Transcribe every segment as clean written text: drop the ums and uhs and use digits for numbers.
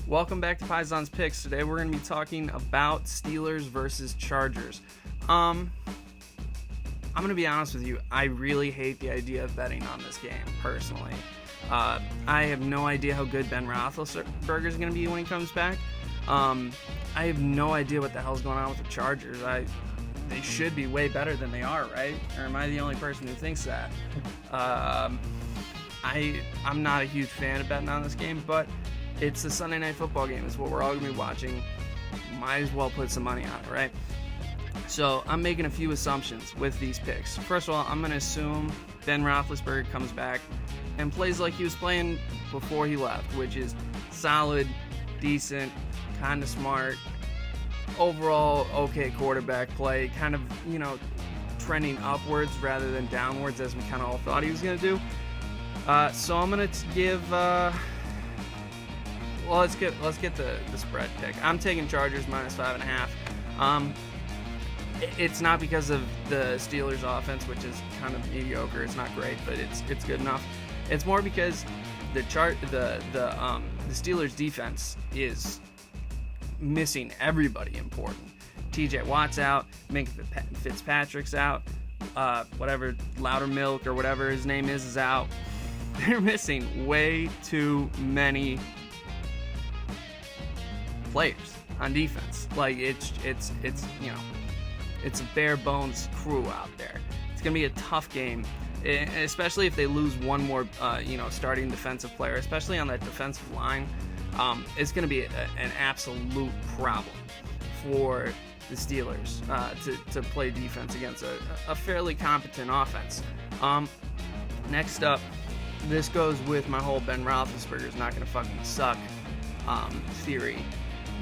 Welcome back to Pison's Picks. Today we're going to be talking about Steelers versus Chargers. I'm going to be honest with you, I really hate the idea of betting on this game, personally. I have no idea how good Ben Roethlisberger is going to be when he comes back. I have no idea what the hell's going on with the Chargers. They should be way better than they are, right? Or am I the only person who thinks that? I'm not a huge fan of betting on this game, but it's a Sunday Night Football game. It's what we're all going to be watching. Might as well put some money on it, right? So I'm making a few assumptions with these picks. First of all, I'm going to assume Ben Roethlisberger comes back and plays like he was playing before he left, which is solid, decent, kind of smart, overall okay quarterback play, kind of, trending upwards rather than downwards as we kind of all thought he was going to do. So I'm going to give... Well, let's get the spread pick. I'm taking Chargers -5.5. It's not because of the Steelers offense, which is kind of mediocre. It's not great, but it's good enough. It's more because the Steelers defense is missing everybody important. TJ Watt's out, Minka Fitzpatrick's out, whatever Loudermilk or whatever his name is out. They're missing way too many players on defense. Like it's a bare bones crew out there. It's gonna be a tough game, especially if they lose one more starting defensive player, especially on that defensive line. It's gonna be an absolute problem for the Steelers to play defense against a fairly competent offense. Next up, this goes with my whole Ben Roethlisberger's not gonna fucking suck theory.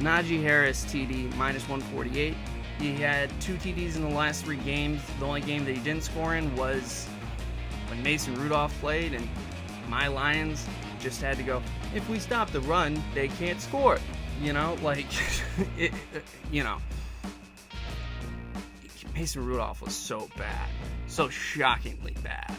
Najee Harris TD -148. He had 2 TDs in the last 3 games. The only game that he didn't score in was when Mason Rudolph played, and my Lions just had to go, if we stop the run, they can't score. Mason Rudolph was so bad, so shockingly bad.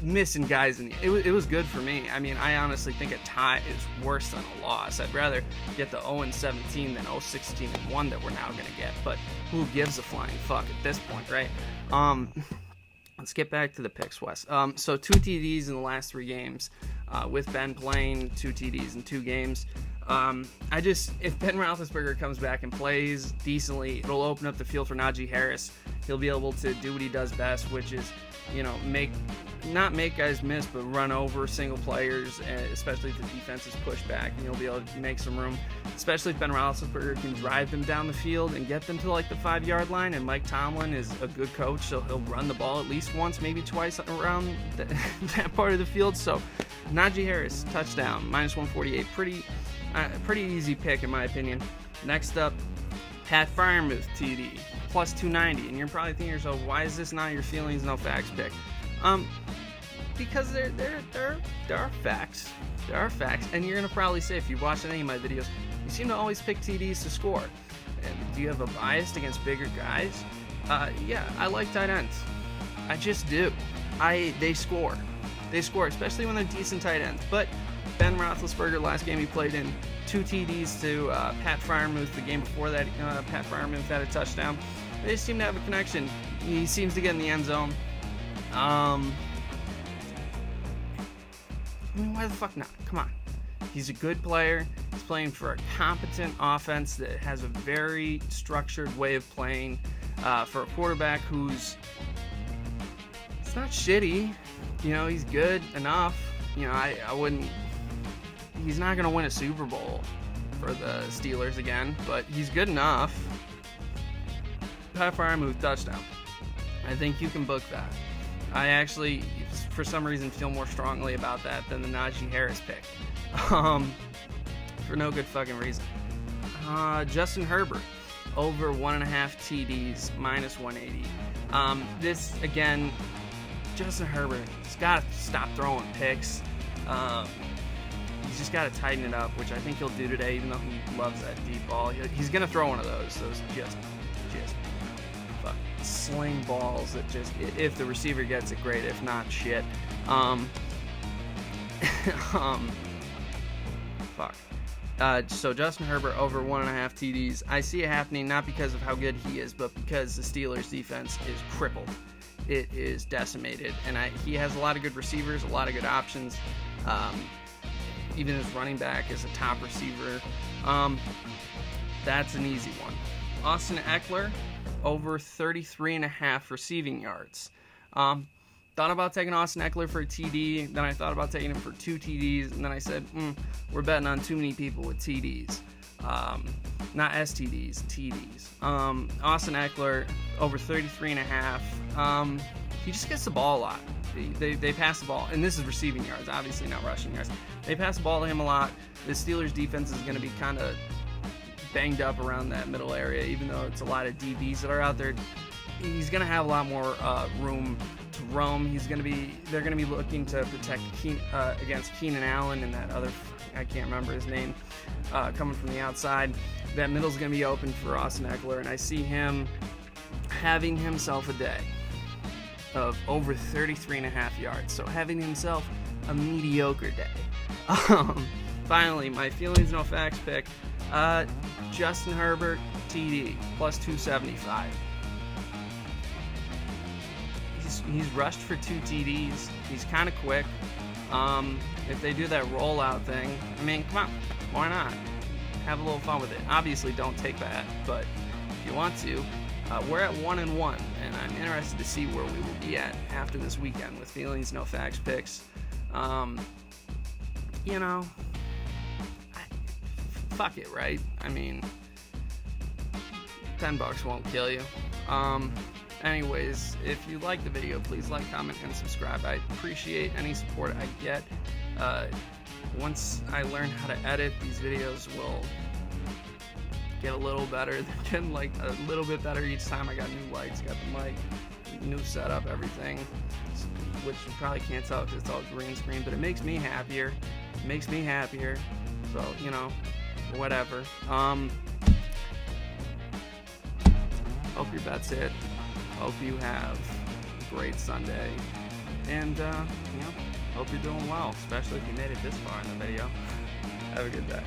Missing guys it was good for me. I mean, I honestly think a tie is worse than a loss. I'd rather get the 0-17 than 0-16-1 that we're now going to get, but who gives a flying fuck at this point, right? Let's get back to the picks, Wes. So 2 TDs in the last 3 games, with Ben playing 2 TDs in 2 games. If Ben Roethlisberger comes back and plays decently, it'll open up the field for Najee Harris. He'll be able to do what he does best, which is, not make guys miss, but run over single players, especially if the defense is pushed back, and he'll be able to make some room, especially if Ben Roethlisberger can drive them down the field and get them to like the 5-yard line, and Mike Tomlin is a good coach, so he'll run the ball at least once, maybe twice around that part of the field. So Najee Harris, touchdown, -148, pretty easy pick in my opinion. Next up, Pat Freiermuth TD, +290, and you're probably thinking to yourself, why is this not your feelings, no facts pick? Because there are facts. There are facts, and you're gonna probably say, if you've watched any of my videos, you seem to always pick TDs to score. And do you have a bias against bigger guys? Yeah, I like tight ends. I just do. They score. They score, especially when they're decent tight ends. But Ben Roethlisberger, last game he played in, 2 TDs to Pat Freiermuth. The game before that, Pat Freiermuth had a touchdown. They just seem to have a connection. He seems to get in the end zone. Why the fuck not? Come on. He's a good player. He's playing for a competent offense that has a very structured way of playing, for a quarterback who's... It's not shitty. He's good enough. I wouldn't... He's not going to win a Super Bowl for the Steelers again, but he's good enough. Pat Freiermuth touchdown. I think you can book that. I actually, for some reason, feel more strongly about that than the Najee Harris pick. For no good fucking reason. Justin Herbert, over 1.5 TDs, -180. This, again, Justin Herbert, he's got to stop throwing picks. He's just got to tighten it up, which I think he'll do today, even though he loves that deep ball. He's going to throw one of those just fucking sling balls that just, if the receiver gets it, great. If not, shit. fuck. So Justin Herbert over 1.5 TDs. I see it happening not because of how good he is, but because the Steelers' defense is crippled. It is decimated, and he has a lot of good receivers, a lot of good options. Even his running back is a top receiver. That's an easy one. Austin Eckler over 33.5 receiving yards. Thought about taking Austin Eckler for a TD, then I thought about taking him for 2 TDs, and then I said, we're betting on too many people with TDs. Not STDs, TDs. Austin Eckler, over 33.5. He just gets the ball a lot. They pass the ball, and this is receiving yards, obviously not rushing yards. They pass the ball to him a lot. The Steelers' defense is going to be kind of banged up around that middle area, even though it's a lot of DBs that are out there. He's going to have a lot more room to roam. They're going to be looking to protect against Keenan Allen and that other, I can't remember his name, coming from the outside. That middle's going to be open for Austin Eckler, and I see him having himself a day of over 33.5 yards. So having himself a mediocre day. Finally, my feelings no facts pick. Justin Herbert TD plus 275. He's rushed for 2 TDs. He's kind of quick. If they do that rollout thing, I mean, come on, why not? Have a little fun with it. Obviously, don't take that, but if you want to, we're at 1-1, and I'm interested to see where we will be at after this weekend with feelings no facts picks. Fuck it, right? I mean, $10 won't kill you. Anyways, if you like the video, please like, comment, and subscribe. I appreciate any support I get. Once I learn how to edit, these videos will get a little better. They're getting like a little bit better each time. I got new lights, got the mic, new setup, everything, which you probably can't tell because it's all green screen, but it makes me happier. So, whatever. Hope your bets hit. Hope you have a great Sunday. And, hope you're doing well, especially if you made it this far in the video. Have a good day.